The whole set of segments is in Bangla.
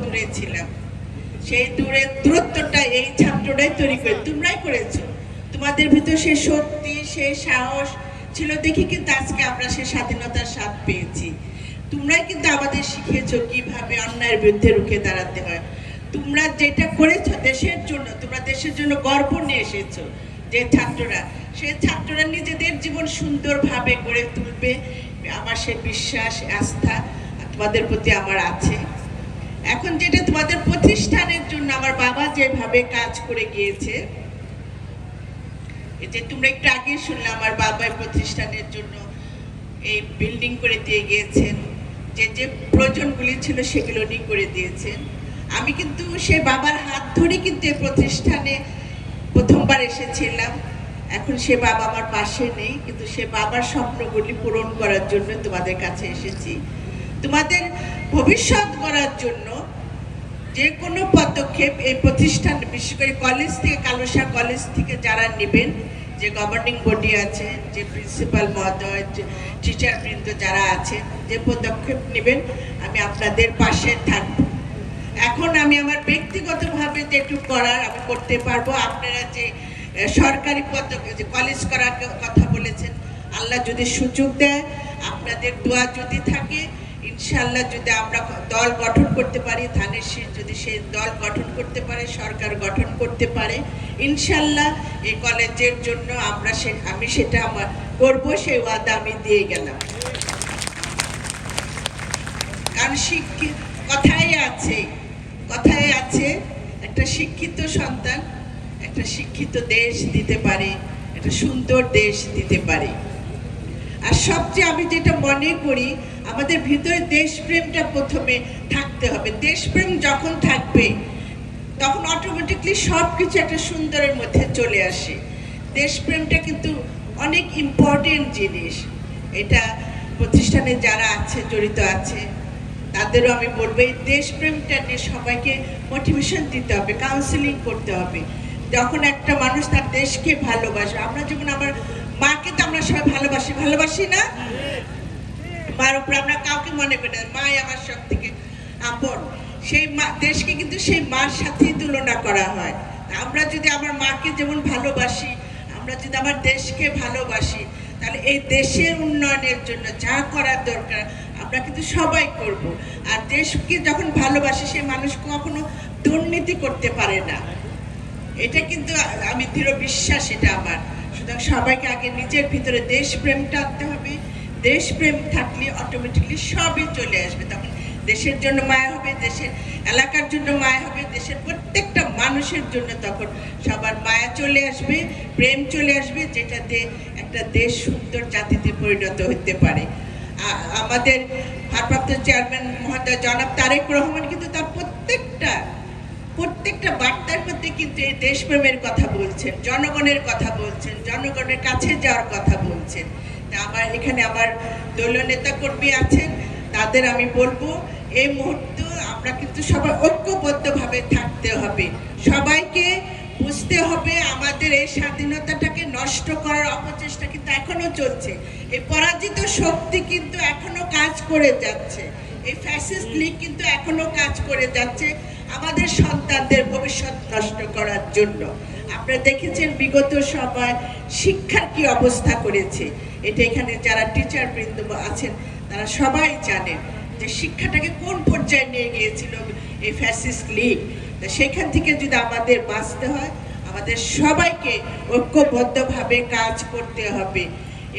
দূরে ছিলাম, সেই দূরত্বটা এই ছাত্ররাই তৈরি করে, তোমরাই করেছো। তোমাদের ভিতর সেই শক্তি, সেই সাহস ছিল দেখি কিন্তু আজকে আমরা সেই স্বাধীনতার স্বাদ পেয়েছি। তোমরাই কিন্তু আমাদের শিখিয়েছো কিভাবে অন্যায়ের বিরুদ্ধে রুখে দাঁড়াতে হয়। তোমরা যেটা করেছো দেশের জন্য, তোমরা দেশের জন্য গর্ব নিয়ে এসেছো। যে ছাত্ররা, সেই ছাত্ররা নিজেদের জীবন সুন্দরভাবে গড়ে তুলবে, আমার সে বিশ্বাস, আস্থা তোমাদের প্রতি আমার আছে। এখন যেটা তোমাদের প্রতিষ্ঠানের জন্য আমার বাবা যেভাবে কাজ করে গিয়েছে, এই যে তোমরা একটু আগে শুনলে আমার বাবা প্রতিষ্ঠানের জন্য এই বিল্ডিং করে দিয়ে গিয়েছেন, যে যে প্রয়োজনগুলি ছিল সেগুলো নিয়ে করে দিয়েছেন। আমি কিন্তু সে বাবার হাত ধরে কিন্তু এই প্রতিষ্ঠানে প্রথমবার এসেছিলাম। এখন সে বাবা আমার পাশে নেই, কিন্তু সে বাবার স্বপ্নগুলি পূরণ করার জন্য তোমাদের কাছে এসেছি। তোমাদের ভবিষ্যৎ গড়ার জন্য যে কোনো পদক্ষেপ এই প্রতিষ্ঠান, বিশেষ করে কলেজ থেকে, কালুশা কলেজ থেকে যারা নেবেন, যে গভর্নিং বডি আছে, যে প্রিন্সিপাল মহোদয়, যে টিচারবৃন্দ যারা আছেন, যে পদক্ষেপ নেবেন আমি আপনাদের পাশে থাকবো। এখন আমি আমার ব্যক্তিগতভাবে যেটুকু করার আমি করতে পারবো। আপনারা যে সরকারি পদক্ষেপ, যে কলেজ করার কথা বলেছেন, আল্লাহ যদি সুযোগ দেয়, আপনাদের দোয়া যদি থাকে, ইনশাল্লাহ যদি আমরা দল গঠন করতে পারি, ধানের শীষ যদি সেই দল গঠন করতে পারে, সরকার গঠন করতে পারে, ইনশাল্লাহ এই কলেজের জন্য আমি সেটা আমার করবো, সেই ওয়াদা আমি দিয়ে গেলাম। কারণ কথায় আছে একটা শিক্ষিত সন্তান একটা শিক্ষিত দেশ দিতে পারে, একটা সুন্দর দেশ দিতে পারে। আর সবচেয়ে আমি যেটা মনে করি, আমাদের ভিতরে দেশপ্রেমটা প্রথমে থাকতে হবে। দেশপ্রেম যখন থাকবে তখন অটোমেটিকলি সব কিছু একটা সুন্দরের মধ্যে চলে আসে। দেশপ্রেমটা কিন্তু অনেক ইম্পর্টেন্ট জিনিস। এটা প্রতিষ্ঠানে যারা আছে, জড়িত আছে, তাদেরও আমি বলবো এই দেশপ্রেমটা নিয়ে সবাইকে মোটিভেশন দিতে হবে, কাউন্সিলিং করতে হবে। যখন একটা মানুষ তার দেশকে ভালোবাসে, আমরা যেমন আমার মাকে তো আমরা সবাই ভালোবাসি না? মার উপর আমরা কাউকে মনে করি না, মাই আমার সব থেকে আপন। সেই দেশকে কিন্তু সেই মার সাথেই তুলনা করা হয়। আমরা যদি আমার মাকে যেমন ভালোবাসি, আমরা যদি আমার দেশকে ভালোবাসি, তাহলে এই দেশের উন্নয়নের জন্য যা করার দরকার আমরা কিন্তু সবাই করব। আর দেশকে যখন ভালোবাসি, সেই মানুষ কখনো দুর্নীতি করতে পারে না। এটা কিন্তু আমি দৃঢ় বিশ্বাস, এটা আমার। সুতরাং সবাইকে আগে নিজের ভিতরে দেশপ্রেমটা আনতে হবে। দেশপ্রেম থাকলে অটোমেটিকলি সবই চলে আসবে। তখন দেশের জন্য মায়া হবে, দেশের এলাকার জন্য মায়া হবে, দেশের প্রত্যেকটা মানুষের জন্য তখন সবার মায়া চলে আসবে, প্রেম চলে আসবে, যেটাতে একটা দেশ সুন্দর জাতিতে পরিণত হতে পারে। আমাদের ভারপ্রাপ্ত চেয়ারম্যান মহোদয় জনাব তারেক রহমান কিন্তু তার প্রত্যেকটা বার্তার মধ্যে কিন্তু এই দেশপ্রেমের কথা বলছেন, জনগণের কথা বলছেন, জনগণের কাছে যাওয়ার কথা বলছেন। আমার এখানে আমার দলীয় নেতা কর্মী আছেন, তাদের আমি বলবো এই মুহূর্তে আমরা কিন্তু সবাই ঐক্যবদ্ধভাবে থাকতে হবে। সবাইকে বুঝতে হবে আমাদের এই স্বাধীনতাটাকে নষ্ট করার অপচেষ্টা কিন্তু এখনো চলছে। এই পরাজিত শক্তি কিন্তু এখনো কাজ করে যাচ্ছে, এই ফ্যাসিস্ট লীগ কিন্তু এখনো কাজ করে যাচ্ছে আমাদের সন্তানদের ভবিষ্যৎ নষ্ট করার জন্য। আপনারা দেখেছেন বিগত সময় শিক্ষার কি অবস্থা করেছে। এটা এখানে যারা টিচার বৃন্দ আছেন তারা সবাই জানেন যে শিক্ষাটাকে কোন পর্যায়ে নিয়ে গিয়েছিল এই ফ্যাসিস্ট লীগ। সেখান থেকে যদি আমাদের বাঁচতে হয়, আমাদের সবাইকে ঐক্যবদ্ধভাবে কাজ করতে হবে।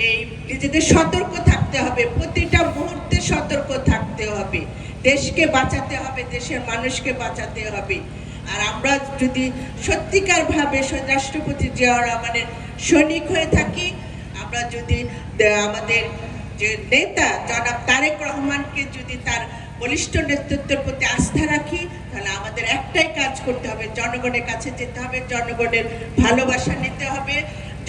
এই নিজেদের সতর্ক থাকতে হবে, প্রতিটা মুহূর্তে সতর্ক থাকতে হবে। দেশকে বাঁচাতে হবে, দেশের মানুষকে বাঁচাতে হবে। আর আমরা যদি সত্যিকার ভাবে রাষ্ট্রপতি জিয়াউর রহমানের সৈনিক হয়ে থাকি, আমরা যদি আমাদের যে নেতা জনাব তারেক রহমানকে যদি তার বলিষ্ঠ নেতৃত্বের প্রতি আস্থা রাখি, তাহলে আমাদের একটাই কাজ করতে হবে, জনগণের কাছে যেতে হবে, জনগণের ভালোবাসা নিতে হবে।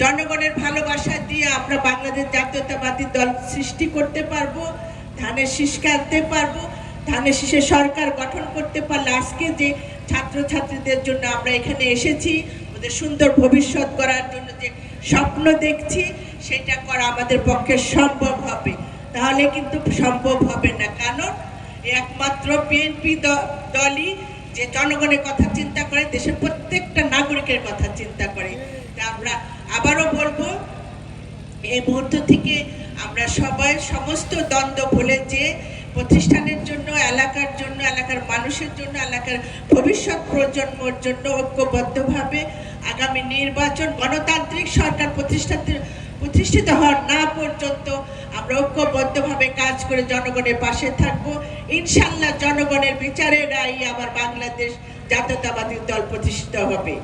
জনগণের ভালোবাসা দিয়ে আমরা বাংলাদেশ জাতীয়তাবাদী দল সৃষ্টি করতে পারবো, ধানের শীষ আনতে পারবো। ধানের শীষের সরকার গঠন করতে পারলে আজকে যে ছাত্রছাত্রীদের জন্য আমরা এখানে এসেছি, ওদের সুন্দর ভবিষ্যৎ গড়ার জন্য যে স্বপ্ন দেখছি, সেটা করা আমাদের পক্ষে সম্ভব হবে। তাহলে কিন্তু সম্ভব হবে না, কারণ একমাত্র বিএনপি দলই যে জনগণের কথা চিন্তা করে, দেশের প্রত্যেকটা নাগরিকের কথা চিন্তা করে। তা আমরা আবারও বলবো, এই মুহূর্ত থেকে আমরা সবাই সমস্ত দ্বন্দ্ব ভুলে যে প্রতিষ্ঠানের জন্য, এলাকার জন্য, এলাকার মানুষের জন্য, এলাকার ভবিষ্যৎ প্রজন্মের জন্য ঐক্যবদ্ধভাবে আগামী নির্বাচন, গণতান্ত্রিক সরকার প্রতিষ্ঠিত হওয়ার না পর্যন্ত আমরা ঐক্যবদ্ধভাবে কাজ করে জনগণের পাশে থাকব। ইনশাল্লাহ জনগণের বিচারের রায় আবার বাংলাদেশ জাতীয়তাবাদী দল প্রতিষ্ঠিত হবে।